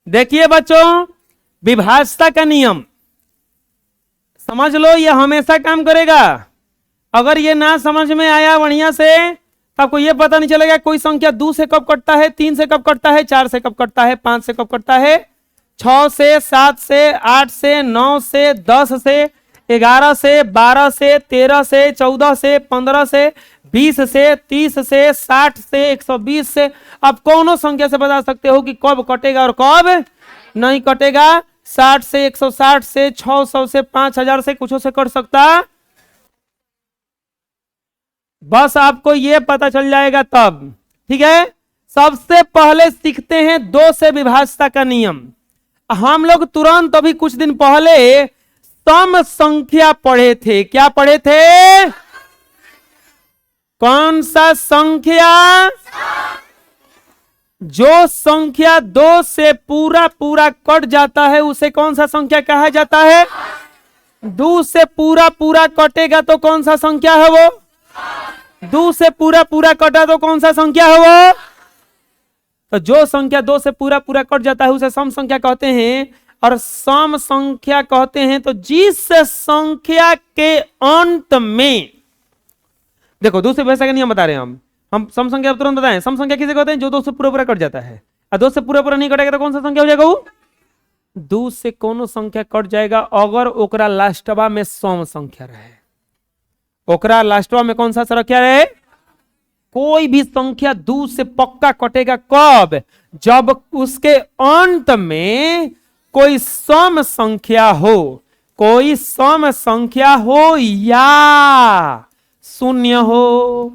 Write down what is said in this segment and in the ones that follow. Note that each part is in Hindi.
देखिए बच्चों, विभाज्यता का नियम समझ लो, ये हमेशा काम करेगा। अगर ये ना समझ में आया बढ़िया से, आपको ये पता नहीं चलेगा कोई संख्या 2 से कब कटता है, 3 से कब कटता है, 4 से कब कटता है, 5 से कब कटता है, 6 से, 7 से, 8 से, 9 से, 10 से, 11 से, 12 से, 13 से, 14 से, 15 से, 20 से, 30 से, 60 से, 120 से। अब कौनों संख्या से बता सकते हो कि कब कटेगा और कब नहीं कटेगा। 60 से, 160 से, 600 से, 5000 से, कुछ से कट सकता। बस आपको ये पता चल जाएगा तब, ठीक है। सबसे पहले सीखते हैं 2 से विभाज्यता का नियम। हम लोग तुरंत अभी कुछ दिन पहले सम संख्या पढ़े थे। क्या पढ़े थे? कौन सा संख्या? जो संख्या 2 से पूरा पूरा कट जाता है उसे कौन सा संख्या कहा जाता है? 2 से पूरा पूरा कटेगा तो कौन सा संख्या है वो? 2 से पूरा पूरा कटा तो कौन सा संख्या है वो? तो जो संख्या 2 से पूरा पूरा कट जाता है उसे सम संख्या कहते हैं। और सम संख्या कहते हैं तो जिस संख्या के अंत में, देखो दूसरे भाषा का नियम बता रहे हैं हम सम संख्या तुरंत बताएं। सम संख्या किसे कहते हैं? जो 2 से पूरा पूरा कट जाता है। और 2 से पूरा पूरा नहीं कटेगा तो कौन सा संख्या हो जाएगा वो? 2 से कोनो संख्या कट जाएगा अगर ओकरा लास्टवा में सम संख्या रहे। ओकरा लास्टवा में कौन सा संख्या रहे? कोई भी संख्या 2 से पक्का कटेगा कब? जब उसके अंत में कोई सम संख्या हो। कोई सम संख्या हो या शून्य हो।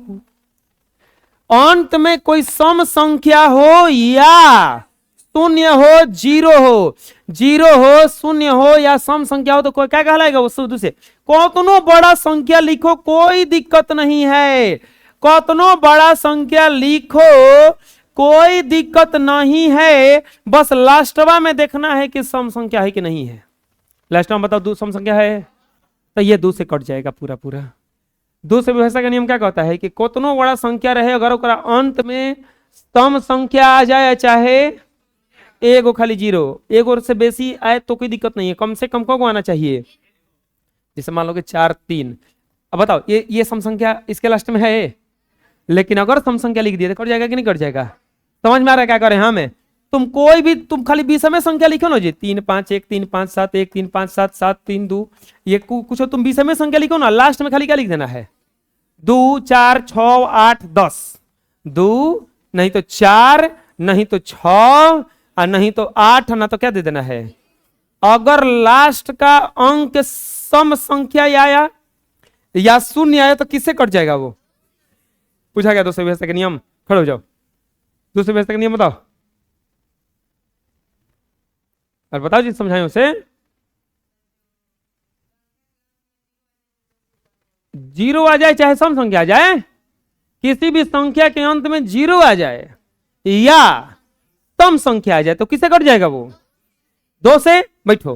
अंत में कोई सम संख्या हो या शून्य हो, जीरो हो, जीरो हो, शून्य हो या सम संख्या हो तो कोई क्या कहलाएगा वो? शुद्ध से कतनो बड़ा संख्या लिखो कोई दिक्कत नहीं है। कतनो बड़ा संख्या लिखो कोई दिक्कत नहीं है। बस लास्टवा में देखना है कि सम संख्या है कि नहीं है। लास्टवा में बताओ सम संख्या है तो ये 2 से कट जाएगा पूरा पूरा। 2 से विभाज्यता का नियम क्या कहता है कि कतनो बड़ा संख्या रहे अगर ओकरा अंत में सम संख्या आ जाए, चाहे एगो खाली जीरो, एगो से बेसी आए तो कोई दिक्कत नहीं है। कम से कम को आना चाहिए। जैसे मान लो कि 4 3। अब बताओ ये सम संख्या इसके लास्ट में है, लेकिन अगर सम संख्या लिख दिया तो कट जाएगा कि नहीं कट जाएगा? समझ में आ रहा है क्या करें? हाँ, तुम खाली विषम संख्या लिखो ना जी, 3 5 1 3 5 7 1 3 5 7 7 3 2, ये कुछ तुम विषम संख्या लिखो ना, लास्ट में खाली क्या लिख देना है? 2 4 6 8 10। 2 नहीं तो 4 नहीं तो 6 और नहीं तो 8, ना तो क्या दे देना है? अगर लास्ट का अंक सम संख्या आया या शून्य आया तो किससे कट जाएगा वो? पूछा गया 2 से विभाज्यता का नियम। खड़े हो जाओ, 2 से विभाज्यता का नियम बताओ और बताओ जी, समझाएं उसे। जीरो आ जाए चाहे सम संख्या आ जाए, किसी भी संख्या के अंत में जीरो आ जाए या सम संख्या आ जाए तो किससे कट जाएगा वो? 2 से। बैठो,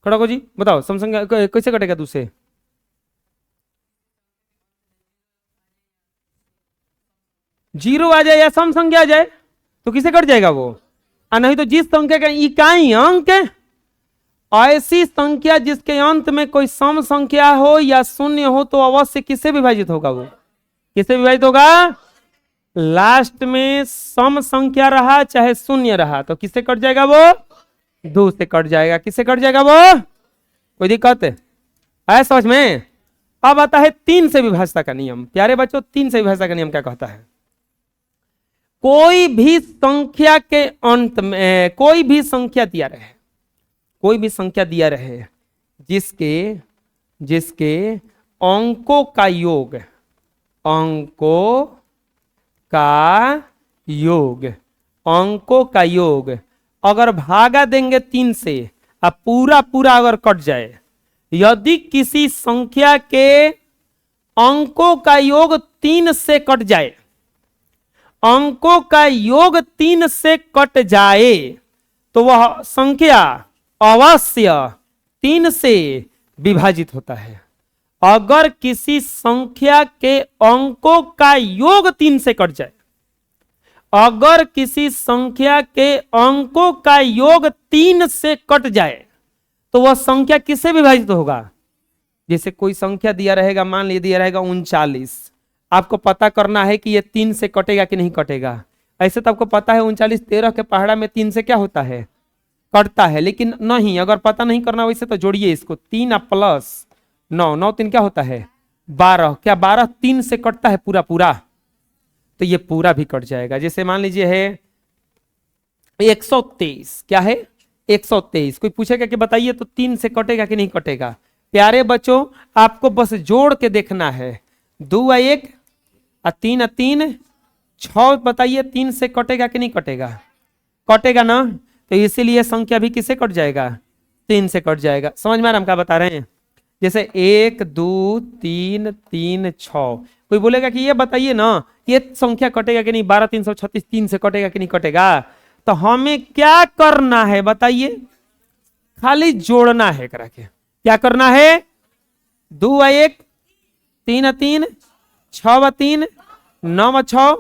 खड़ा हो जी, बताओ सम संख्या कैसे कटेगा 2 से? जीरो आ जाए या सम संख्या आ जाए तो किसे कट जाएगा वो? और नहीं तो जिस संख्या का इकाई अंक, ऐसी संख्या जिसके अंत में कोई सम संख्या हो या शून्य हो तो अवश्य किससे विभाजित होगा वो? किससे विभाजित होगा? लास्ट में सम संख्या रहा चाहे शून्य रहा तो किससे कट जाएगा वो? 2 से कट जाएगा। किससे कट जाएगा वो? कोई दिक्कत है समझ में? अब आता है 3 से विभाज्यता का नियम। प्यारे बच्चों, 3 से विभाज्यता का नियम क्या कहता है? कोई भी संख्या के अंत में कोई भी संख्या दिया रहे, कोई भी संख्या दिया रहे जिसके अंकों का योग, अंकों का योग, अंकों का योग अगर भागा देंगे 3 से और पूरा पूरा अगर कट जाए, यदि किसी संख्या के अंकों का योग 3 से कट जाए, अंकों का योग 3 से कट जाए तो वह संख्या अवश्य 3 से विभाजित होता है। अगर किसी संख्या के अंकों का योग 3 से कट जाए अगर किसी संख्या के अंकों का योग 3 से कट जाए तो वह संख्या किससे विभाजित होगा? जैसे कोई संख्या दिया रहेगा, मान लीजिए दिया रहेगा 39, आपको पता करना है कि यह 3 से कटेगा कि नहीं कटेगा। ऐसे तो आपको पता है 39 13 के पहाड़ा में 3 से क्या होता है, कटता है। लेकिन नहीं, अगर पता नहीं करना वैसे तो जोड़िए इसको, 3 प्लस 9, 9 3 क्या होता है 12, क्या 12 3 से कटता है पूरा पूरा? तो ये पूरा भी कट जाएगा। जैसे मान लीजिए है 123, क्या है 123, कोई पूछेगा कि बताइए तो 3 से कटेगा कि नहीं कटेगा? प्यारे बच्चों, आपको बस जोड़ के देखना है, 2 और 1 और 3 और 3 6, बताइए 3 से कटेगा कि नहीं कटेगा? कटेगा ना। तो इसीलिए संख्या भी किससे कट जाएगा? 3 से कट जाएगा। समझ में आ रहा हम क्या बता रहे हैं? जैसे 1 2 3 3 6, कोई बोलेगा कि ये बताइए ना ये संख्या कटेगा कि नहीं, 12 336 3 से कटेगा कि नहीं कटेगा? तो हमें क्या करना है बताइए? खाली जोड़ना है करा के। क्या करना है? 2 और 1 3 और 3 6 और 3 9 और 6,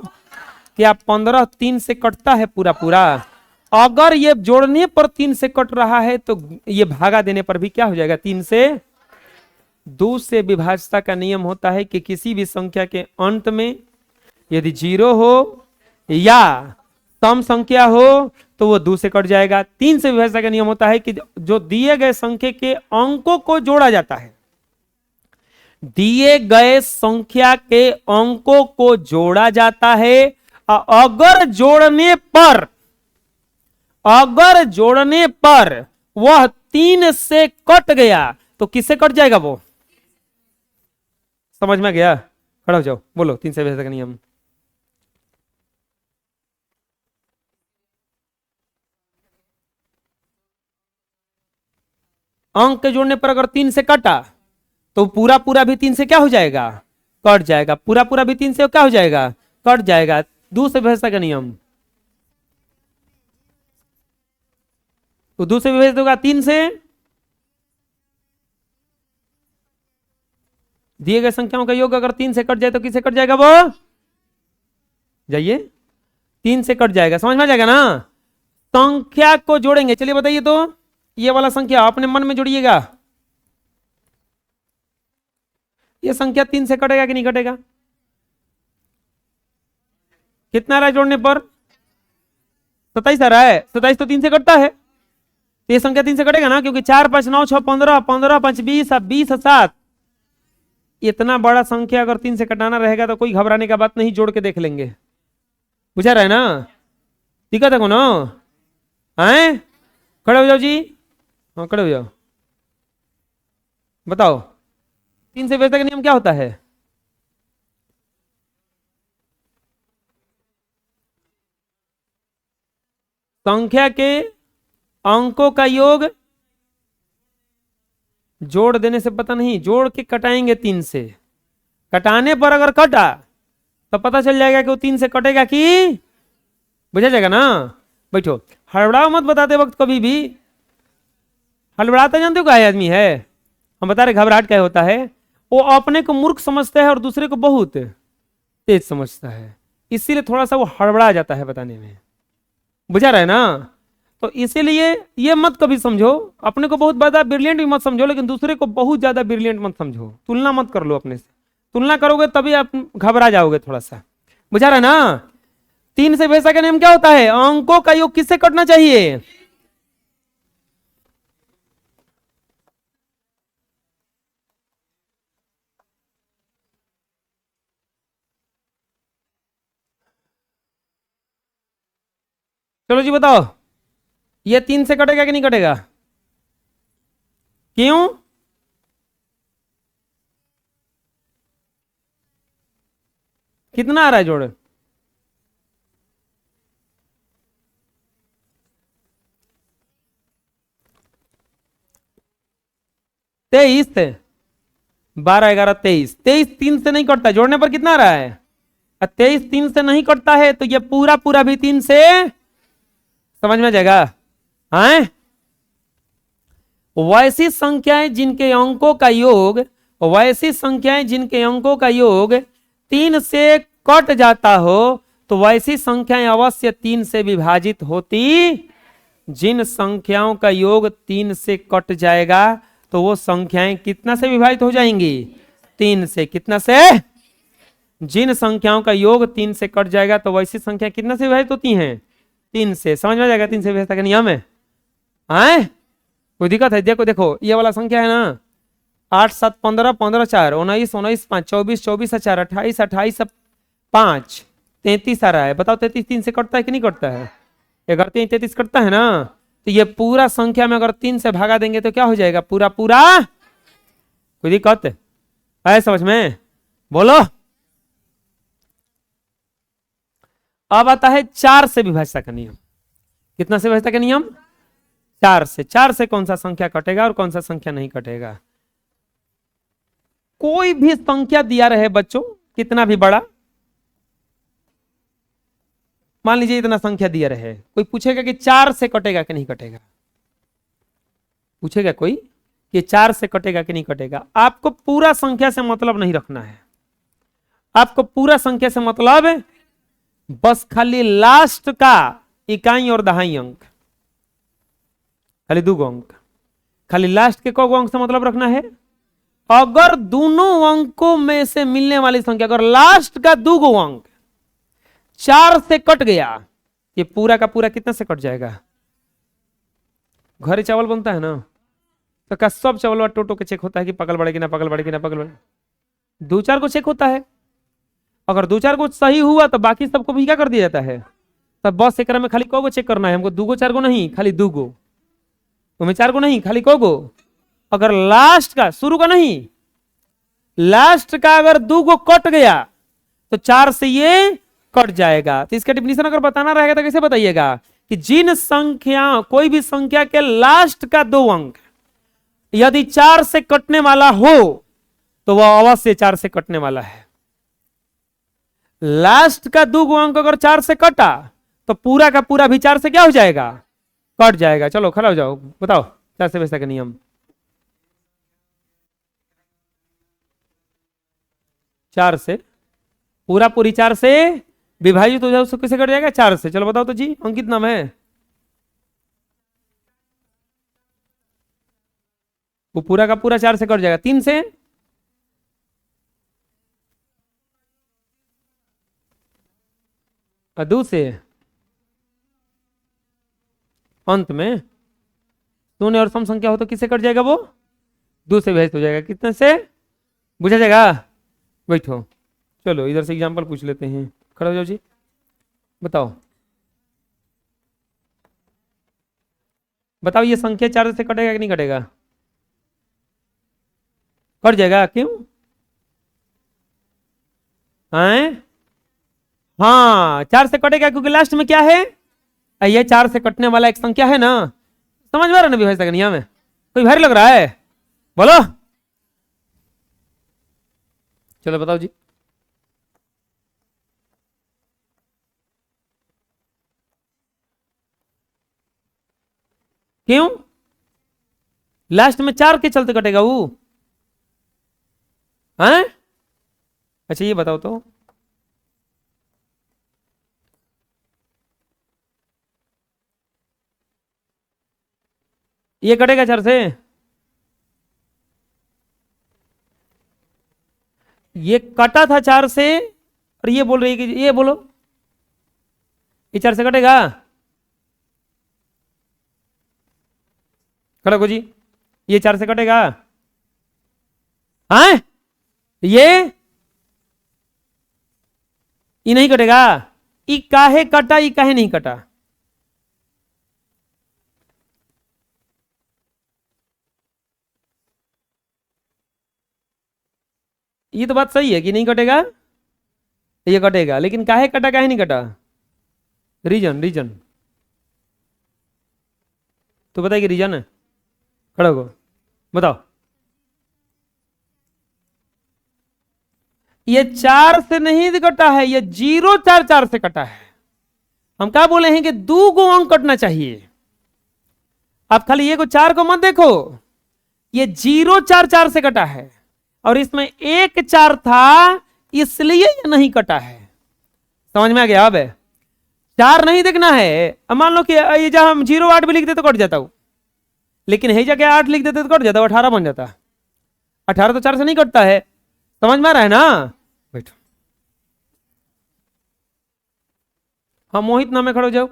क्या 15 3 से कटता है पूरा पूरा? अगर ये जोड़ने पर 3 से कट रहा है तो ये भागा देने पर भी क्या हो जाएगा 3 से। 2 से विभाज्यता का नियम होता है कि किसी भी संख्या के अंत में यदि 0 हो या सम संख्या हो तो वो 2 से कट जाएगा। 3 से विभाज्यता का नियम होता है कि जो दिए गए संख्या के अंकों को जोड़ा जाता है, दिए गए संख्या के अंकों को जोड़ा जाता है। अगर जोड़ने पर वह 3 से कट गया तो किससे कट जाएगा वो? समझ में गया? खड़ा हो जाओ, बोलो 3 से विभाज्यता का नियम। अंक के जोड़ने पर अगर 3 से कटा तो पूरा पूरा भी 3 से क्या हो जाएगा? कट जाएगा। पूरा पूरा भी 3 से क्या हो जाएगा? कट जाएगा। 2 से विभाज्यता का नियम, तो 2 से विभाजित होगा 3 से। दिए गए संख्याओं का योग अगर 3 से कट जाए तो किससे कट जाएगा वो? जाइए, 3 से कट जाएगा। समझ में आ जाएगा ना? संख्या को जोड़ेंगे, चलिए बताइए तो ये वाला संख्या अपने मन में जोड़िएगा, ये संख्या 3 से कटेगा कि नहीं कटेगा? कितना आ रहा है जोड़ने पर? 27 आ रहा है। 27 तो 3 से कटता है, तो ये संख्या 3 से कटेगा ना, क्योंकि 4 5 9 6 15 15 5 20 20 7, इतना बड़ा संख्या अगर 3 से कटाना रहेगा तो कोई घबराने का बात नहीं, जोड़ के देख लेंगे। बुझा रहा है ना? दिक्कत है को ना? हैं? खड़े हो जाओ जी, हाँ खड़े हो जाओ, बताओ 3 से विभाज्यता का नियम क्या होता है? संख्या के अंकों का योग जोड़ देने से, पता नहीं, जोड़ के कटाएंगे 3 से। कटाने पर अगर कटा तो पता चल जाएगा कि वो 3 से कटेगा कि, बुझा जाएगा ना? बैठो, हड़बड़ाओ मत बताते वक्त कभी भी। हड़बड़ाता जानते हो क्या आदमी है? हम बता रहे घबराहट क्या होता है। वो अपने को मूर्ख समझता है और दूसरे को बहुत तेज समझता है, इसीलिए थोड़ा सा वो हड़बड़ा जाता है बताने में। बुझा रहा है ना? तो इसीलिए ये मत कभी समझो, अपने को बहुत ज्यादा ब्रिलियंट भी मत समझो, लेकिन दूसरे को बहुत ज्यादा ब्रिलियंट मत समझो। तुलना मत कर लो अपने से, तुलना करोगे तभी आप घबरा जाओगे थोड़ा सा। बुझा रहा है ना? 3 से विभाज्यता का नियम क्या होता है? अंकों का योग किससे कटना चाहिए? चलो जी बताओ, ये 3 से कटेगा कि नहीं कटेगा? क्यों? कितना आ रहा है जोड़? 23 से 12 11 23, 23 3 से नहीं कटता, जोड़ने पर कितना आ रहा है? 23 3 से नहीं कटता है तो ये पूरा पूरा भी 3 से, समझ में आ जाएगा? हैं? वैसी संख्याएं जिनके अंकों का योग, वैसी संख्याएं जिनके अंकों का योग 3 से कट जाता हो तो वैसी संख्याएं अवश्य 3 से विभाजित होती। जिन संख्याओं का योग 3 से कट जाएगा तो वो संख्याएं कितना से विभाजित हो जाएंगी? 3 से। कितना से? जिन संख्याओं का योग 3 से कट जाएगा तो वैसी संख्या कितना से विभाजित होती हैं? 3 से। समझ में आ जाएगा 3 से विभाजित का नियम है? आए कोई दिक्कत है? देखो देखो ये वाला संख्या है ना, 8 7 15 15 4 19 19 5 24 24 4 28 28 5 33 आ रहा है। बताओ 33 3 से कटता है कि नहीं कटता है? अगर 33 कटता है ना तो ये पूरा संख्या में अगर 3 से भागा देंगे तो क्या हो जाएगा? पूरा पूरा। कोई दिक्कत है समझ में? बोलो। अब आता है 4 से विभाज्यता का नियम। कितना से विभाज्यता का नियम? 4 से। 4 से कौन सा संख्या कटेगा और कौन सा संख्या नहीं कटेगा? कोई भी संख्या दिया रहे बच्चों, कितना भी बड़ा, मान लीजिए इतना संख्या दिया रहे, कोई पूछेगा कि 4 से कटेगा कि नहीं कटेगा? पूछेगा कोई कि 4 से कटेगा कि नहीं कटेगा? आपको पूरा संख्या से मतलब नहीं रखना है। आपको पूरा संख्या से मतलब बस खाली लास्ट का इकाई और दहाई अंक, खाली 2 अंक, खाली लास्ट के को अंक से मतलब रखना है। अगर दोनों अंकों में से मिलने वाली संख्या, अगर लास्ट का 2 अंक 4 से कट गया, ये पूरा का पूरा कितना से कट जाएगा? घरे चावल बनता है ना तो क्या सब चावल टोटो के चेक होता है कि पकल बढ़ेगी ना पकल बढ़ेगी ना पकल बढ़ेगी? 2-4 को चेक होता है। अगर 2-4 को सही हुआ तो बाकी सबको भी क्या कर दिया जाता है? तब बस एक में खाली को चेक करना है हमको, 2 4 को नहीं, खाली 2 तुम्हें 4 को नहीं, खाली को। अगर लास्ट का, शुरू का नहीं, लास्ट का अगर 2 कट गया तो 4 से ये कट जाएगा। तो इसका डिफिनेशन अगर बताना रहेगा तो कैसे बताइएगा कि जिन संख्या, कोई भी संख्या के लास्ट का 2 अंक यदि 4 से कटने वाला हो तो वह अवश्य 4 से कटने वाला है। लास्ट का 2 अंक अगर 4 से कटा तो पूरा का पूरा भी 4 से क्या हो जाएगा? कट जाएगा। चलो खड़ा हो जाओ, बताओ 4 से विभाज्यता का नियम। 4 से पूरा पूरी 4 से विभाजित हो जाए उसको किसे कट जाएगा? 4 से। चलो बताओ तो जी, अंकित नाम है, वो पूरा का पूरा 4 से कट जाएगा। 3 से? और 2 से? अंत में शून्य और सम संख्या हो तो किससे कट जाएगा? वो 2 से विभाजित हो जाएगा। कितने से? बुझा जाएगा? बैठो, चलो इधर से एग्जांपल पूछ लेते हैं। खड़े हो जाओ जी, बताओ बताओ ये संख्या 4 से कटेगा कि नहीं कटेगा? कट जाएगा। क्यों? हैं? हाँ 4 से कटेगा क्योंकि लास्ट में क्या है? ये 4 से कटने वाला एक संख्या है ना। समझ में आ रहा ना विभाज्यता का नियम है? कोई भारी लग रहा है? बोलो। चलो बताओ जी। क्यों? लास्ट में 4 के चलते कटेगा वो? हैं? अच्छा ये बताओ तो, ये कटेगा 4 से? ये कटा था 4 से और ये बोल रही है कि ये बोलो ये 4 से कटेगा? खड़ा को जी, ये 4 से कटेगा? हाँ ये नहीं कटेगा। ई काहे कटा, ई काहे नहीं कटा? ये तो बात सही है कि नहीं कटेगा, ये कटेगा, लेकिन काहे कटा काहे नहीं कटा? रीजन रीजन तो बताइए रीजन है। खड़ा हो बताओ। ये 4 से नहीं कटा है, ये 0 4 4 से कटा है। हम क्या बोले हैं कि 2 अंक कटना चाहिए। आप खाली ये को 4 को मत देखो, ये 0 4 4 से कटा है और इसमें 1 4 था इसलिए ये नहीं कटा है। समझ में आ गया? अब 4 नहीं देखना है। अब मान लो कि ये जहां हम 0 8 भी लिख देते तो कट जाता हूं, लेकिन यही जगह 8 लिख देते तो कट जाता, 18 बन जाता। 18 तो 4 से नहीं कटता है। समझ में आ रहा है ना? बैठो। हाँ मोहित नाम में खड़े हो जाओ,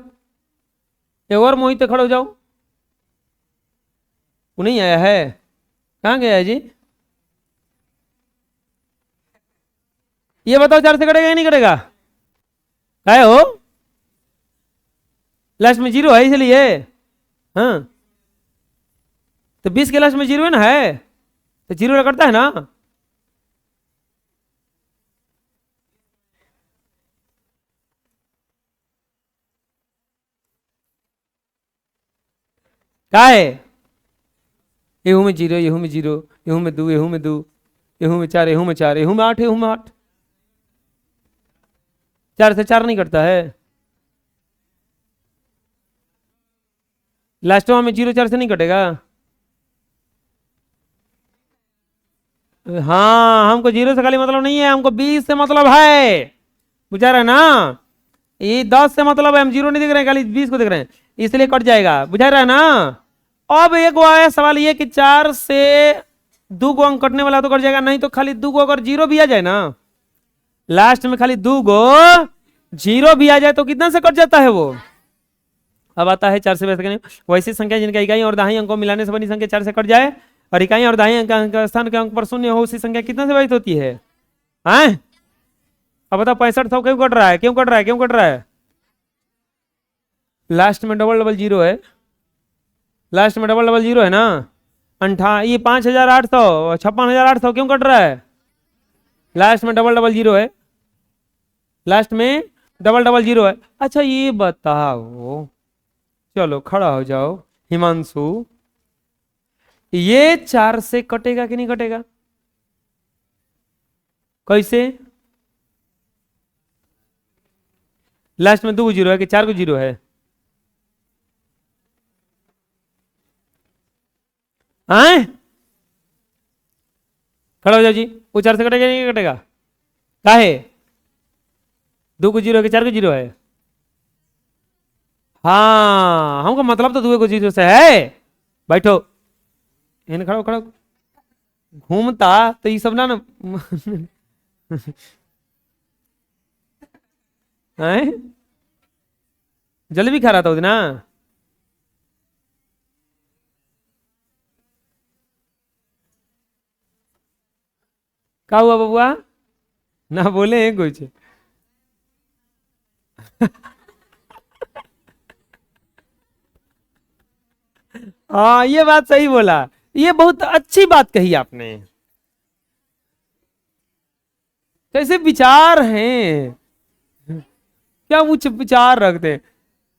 एक और मोहित खड़े हो जाओ। वो नहीं आया है, कहाँ गया है जी? ये बताओ 4 से कटेगा या नहीं कटेगा? काय हो? लास्ट में 0 है इसलिए। हाँ तो 20 के लास्ट में 0 है ना, है तो 0 कटता है ना। क्या है? येहू में 0, येहू में 0, येहू में 2, येहू में 2, येहू में 4, येहू में 4, येहू में 8, येहू में 8। 4 से 4 नहीं कटता है। लास्ट में 0 4 से नहीं कटेगा। हाँ हमको 0 से खाली मतलब नहीं है, हमको 20 से मतलब है। बुझा रहा है ना? ये 10 से मतलब है, हम 0 नहीं देख रहे हैं, खाली 20 को देख रहे हैं, इसलिए कट जाएगा। बुझा रहा है ना? अब एक वो आया सवाल ये कि 4 से 2 को अंक कटने वाला तो कट जाएगा, नहीं तो खाली 2 को अगर 0 भी आ जाए ना, लास्ट में खाली 2 को 0 भी आ जाए तो कितना से कट जाता है वो? अब आता है 4 से वैसी संख्या जिनका इकाई और दहाई अंकों मिलाने से बनी संख्या 4 से कट जाए और इकाई और दहाई अंक स्थान के अंक पर शून्य हो, उसी संख्या कितना से व्यक्त होती है? हैं? अब बताओ 6500 क्यों कट रहा है? क्यों कट रहा है? क्यों कट रहा है? लास्ट में डबल डबल 0 है, लास्ट में डबल डबल 0 है ना। ये 5800 56,800 क्यों कट रहा है? लास्ट में डबल डबल 0 है, लास्ट में डबल डबल 0 है। अच्छा ये बताओ, चलो खड़ा हो जाओ हिमांशु, ये 4 से कटेगा कि नहीं कटेगा? कैसे? लास्ट में 2 को 0 है कि 4 को 0 है? आए खड़ा हो जाओ जी, वो 4 से कटेगा नहीं कटेगा? काहे? 2 को 0 है कि 4 को 0 है? हाँ हमको मतलब तो 2 को 0 से है। बैठो, इन खड़ो खड़ो, घूमता तो ये सब ना हैं? जलेबी खा रहा था उस दिन ना? क्या हुआ बबुआ? ना बोले हैं कुछ? हाँ ये बात सही बोला, ये बहुत अच्छी बात कही आपने। कैसे विचार हैं, क्या उच्च विचार रखते हैं।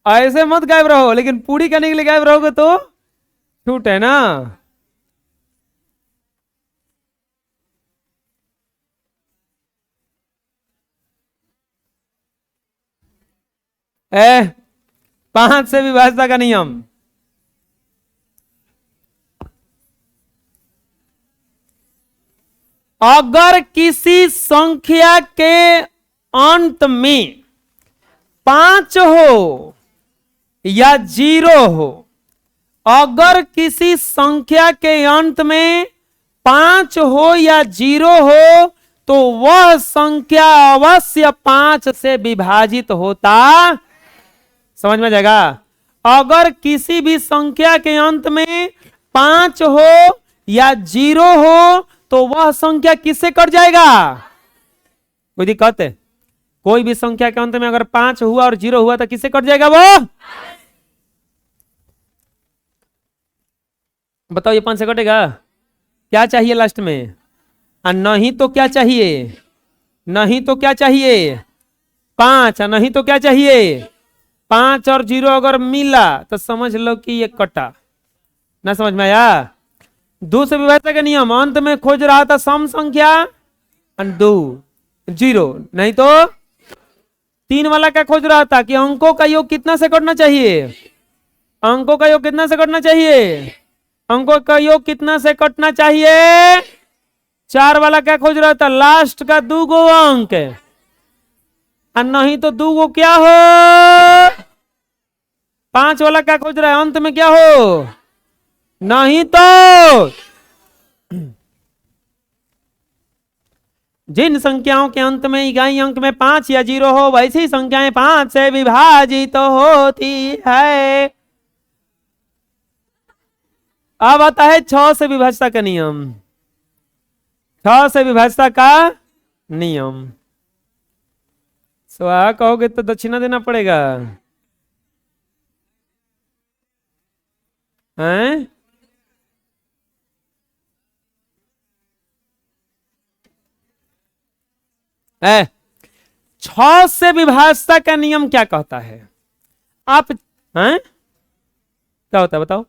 ऐसे मत गायब रहो, लेकिन पूरी करने के लिए गायब रहोगे तो छूट है ना। ए 5 से विभाज्यता का नियम, अगर किसी संख्या के अंत में 5 हो या 0 हो, अगर किसी संख्या के अंत में 5 हो या 0 हो तो वह संख्या अवश्य 5 से विभाजित होता। समझ में जाएगा? अगर किसी भी संख्या के अंत में 5 हो या 0 हो तो वह संख्या किससे कट जाएगा? कोई दिक्कत है? कोई भी संख्या के अंत में अगर 5 हुआ और 0 हुआ तो किससे कट जाएगा वो? बताओ ये 5 से कटेगा? क्या चाहिए लास्ट में? नहीं तो क्या चाहिए? नहीं तो क्या चाहिए? 5। नहीं तो क्या चाहिए? 5 और 0 अगर मिला तो समझ लो कि ये कटा। ना समझ में आया? 2 से विभाज्यता का नियम, अंत में खोज रहा था सम संख्या 2 0, नहीं तो 3 वाला क्या खोज रहा था कि अंकों का योग कितना से कटना चाहिए? अंकों का योग कितना से कटना चाहिए? अंकों का योग कितना से कटना चाहिए? 4 वाला क्या खोज रहा था? लास्ट का 2 गो अंक। और नहीं तो दू गो क्या हो, 5 वाला क्या खोज रहा है, अंत में क्या हो, नहीं तो जिन संख्याओं के अंत में इकाई अंक में 5 या 0 हो वैसी संख्याएं 5 से विभाजित तो होती है। अब आता है 6 से विभाज्यता का नियम। 6 से विभाज्यता का नियम। स्वाहा कहोगे तो दक्षिणा देना पड़ेगा, हैं? 6 से विभाज्यता का नियम क्या कहता है? आप हैं क्या होता है बताओ?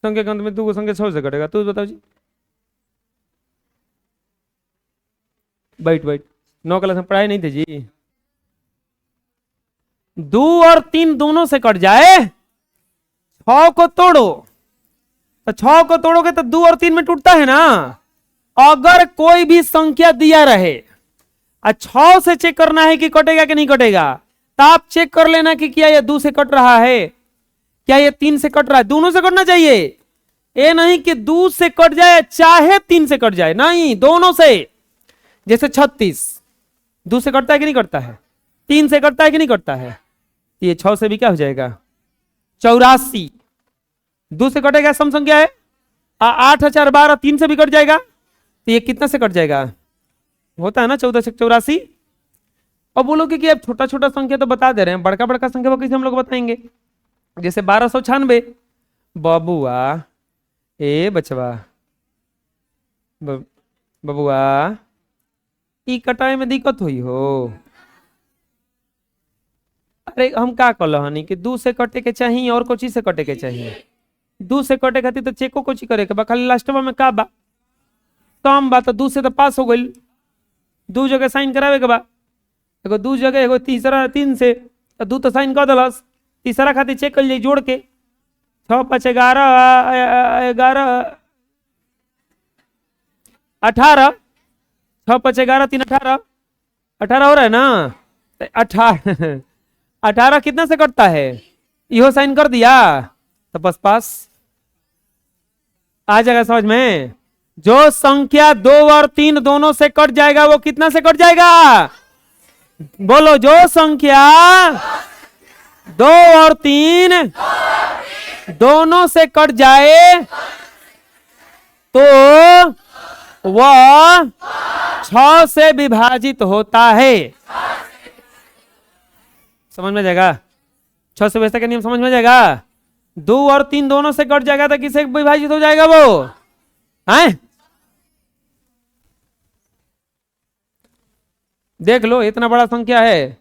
संख्या के अंत में 2 को संख्या 6 से कटेगा, तू बताओ जी। बैठ बैठ, 9 क्लास में पढ़ाई नहीं थी जी। 2 और 3 दोनों से कट जाए, 6 को तोड़ो तो 6 को तोड़ोगे तो 2 और 3 में टूटता है ना। अगर कोई भी संख्या दिया रहे और 6 से चेक करना है कि कटेगा कि नहीं कटेगा, तो आप चेक कर लेना कि क्या ये 2 से कट रहा है, क्या ये 3 से कट रहा है। दोनों से कटना चाहिए, ये नहीं कि 2 से कट जाए चाहे 3 से कट जाए, नहीं, दोनों से। जैसे 36 2 से कटता है कि नहीं कटता है, 3 से कटता है कि नहीं कटता है, तो ये 6 से भी क्या हो जाएगा, 84। 2 से कटेगा, सम संख्या है। 8 4 12 3 से भी कट जाएगा, तो ये कितना से कट जाएगा, होता है ना 14 से 84। अब बोलोगे कि अब छोटा छोटा संख्या तो बता दे रहे हैं, बड़का बड़का संख्या कैसे हम लोग बताएंगे। जैसे 1296, बबुआ ए बचवा बबुआ, ई कटाई में दिक्कत हुई हो। अरे हम का कहल हनी कि 2 से कटे के चाहिए और कोची से कटे के चाहिए। 2 से कटे खातिर तो चेको कोची करे के बा, खाली लास्टवा में का बा, कम बा, तो 2 से तो पास हो गई। 2 जगह साइन करावे के बा, एगो 2 जगह, एगो तीसरा 3 से, तो 2 तो साइन कर दलस, तीसरा खातिर चेक कर ली जोड़ के। 6 5 11 11 18, 6 5 11 3 18, 18 हो रहा है ना। 18 18 कितना से कटता है, इहो साइन कर दिया तो बस पास आ जाएगा समझ में। जो संख्या 2 और 3 दोनों से कट जाएगा वो कितना से कट जाएगा, बोलो। जो संख्या 2 और 3 दोनों से कट जाए तो वह 6 से विभाजित होता है। समझ में जाएगा, 6 से विभाज्यता का नियम समझ में जाएगा। 2 और 3 दोनों से कट जाएगा तो किससे विभाजित हो जाएगा वो, हैं? देख लो इतना बड़ा संख्या है,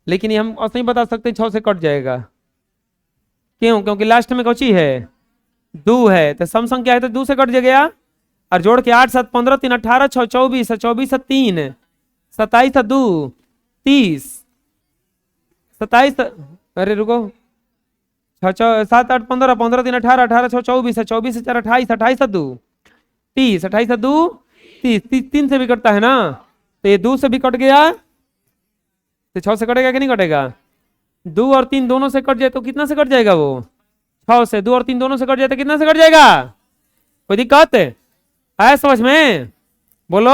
लेकिन ये हम ऐसे ही बता सकते हैं 6 से कट जाएगा। क्यों? क्योंकि लास्ट में कौची है, 2 है, तो सम संख्या है तो 2 से कट गया। और जोड़ के 8 7 15 3 18 6 24 24 3 27 2 30 27, अरे रुको, 6 7 8 15 15 3 18 18 6 24 24 4 28 28 2 30 28 2 30 3 से भी कटता है ना, तो ये 2 से भी कट गया, तो 6 से कटेगा कि नहीं कटेगा। 2 और 3 दोनों से कट जाए तो कितना से कट जाएगा वो, 6 से। 2 और 3 दोनों से कट जाए तो कितना से कट जाएगा, कोई दिक्कत है समझ में, बोलो।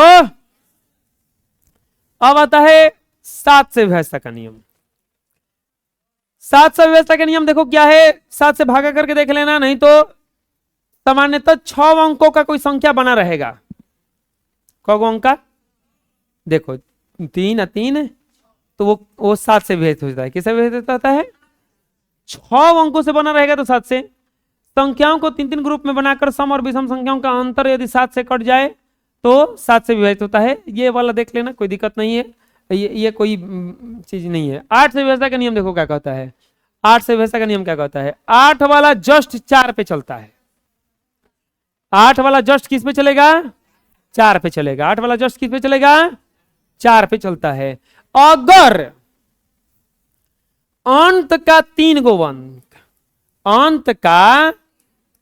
अब आता है 7 से विभाज्यता का नियम। 7 से विभाज्यता का नियम देखो क्या है, 7 से भागा करके देख लेना, नहीं तो सामान्यतः 6 अंकों का कोई संख्या बना रहेगा। कौन अंक का, देखो 3 और 3, तो वो 7 से विभाजित होता है। किससे विभाजित होता है, 6 अंकों से बना रहेगा तो 7 से। संख्याओं को 3 3 ग्रुप में बनाकर सम और विषम संख्याओं का अंतर यदि 7 से कट जाए तो 7 से विभाजित होता है। ये वाला देख लेना, कोई दिक्कत नहीं है, ये कोई चीज नहीं है। 8 से विभाज्यता का नियम देखो क्या कहता है। 8 से विभाज्यता का नियम क्या कहता है, 8 वाला जस्ट 4 पे चलता है। 8 वाला जस्ट किस पे चलेगा, 4 पे चलेगा। 8 वाला जस्ट किस पे चलेगा, 4 पे चलता है। अगर अंत का 3 गो अंक, अंत का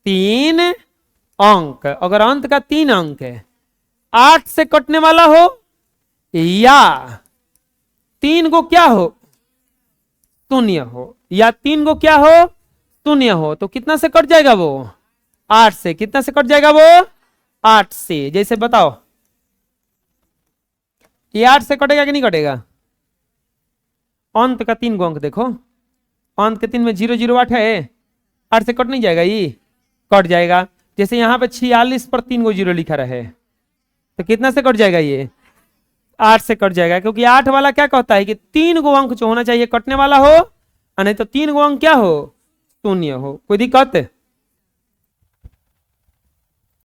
3 अंक, अगर अंत का 3 अंक है 8 से कटने वाला हो या 3 को क्या हो, शून्य हो, या 3 को क्या हो, शून्य हो, तो कितना से कट जाएगा वो, 8 से। कितना से कट जाएगा वो, 8 से। जैसे बताओ ये 8 से कटेगा कि नहीं कटेगा? अंत का 3 को अंक देखो, अंत के 3 में 0 0 8 है, 8 से कट नहीं जाएगा, ये कट जाएगा। जैसे यहाँ पे 46 पर 3 को 0 लिखा रहे, तो कितना से कट जाएगा, ये 8 से कट जाएगा, क्योंकि 8 वाला क्या कहता है कि 3 को अंक जो होना चाहिए कटने वाला हो, और नहीं तो 3 को अंक क्या हो, शून्य हो। कोई दिक्कत?